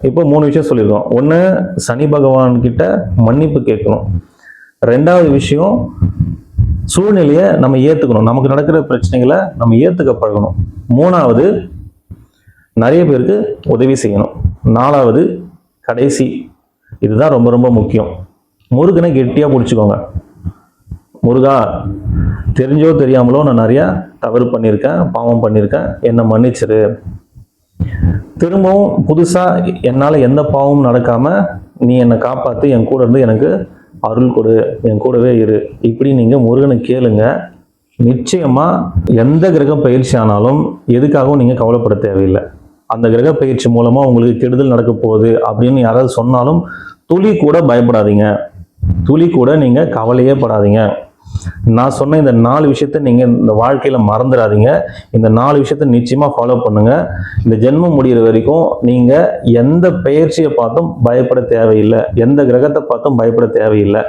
இப்போ 3 விஷயம் சொல்லியிருக்கோம். ஒன்று, சனி பகவான் கிட்ட மன்னிப்பு கேட்கணும். 2வது விஷயம், சூழ்நிலையை நம்ம ஏற்றுக்கணும். நமக்கு நடக்கிற பிரச்சனைகளை நம்ம ஏற்றுக்க பழகணும். 3வது, நிறைய பேருக்கு உதவி செய்யணும். 4வது, கடைசி, இதுதான் ரொம்ப ரொம்ப முக்கியம், முருகனை கெட்டியாக பிடிச்சிக்கோங்க. முருகா, தெரிஞ்சோ தெரியாமலோ நான் நிறையா தவறு பண்ணியிருக்கேன், பாவம் பண்ணியிருக்கேன், என்னை மன்னிச்சிரு. திரும்பவும் புதுசாக என்னால் எந்த பாவமும் நடக்காமல் நீ என்னை காப்பாற்றி என் கூட இருந்து எனக்கு அருள் கொடு, என் கூடவே இரு. இப்படி நீங்கள் முருகனை கேளுங்க. நிச்சயமாக எந்த கிரக பயிற்சி ஆனாலும் எதுக்காகவும் நீங்கள் கவலைப்பட தேவையில்லை. அந்த கிரக பயிற்சி மூலமாக உங்களுக்கு கெடுதல் நடக்க போகுது அப்படின்னு யாராவது சொன்னாலும் துளி கூட பயப்படாதீங்க, துளி கூட நீங்கள் கவலையே படாதீங்க. நான் சொன்ன இந்த 4 விஷயத்த நீங்கள் இந்த வாழ்க்கையில் மறந்துடாதீங்க. இந்த 4 விஷயத்த நிச்சயமாக ஃபாலோ பண்ணுங்கள். இந்த ஜென்மம் முடிகிற வரைக்கும் நீங்கள் எந்த பயிற்சியை பார்த்தும் பயப்பட தேவையில்லை, எந்த கிரகத்தை பார்த்தும் பயப்பட தேவையில்லை.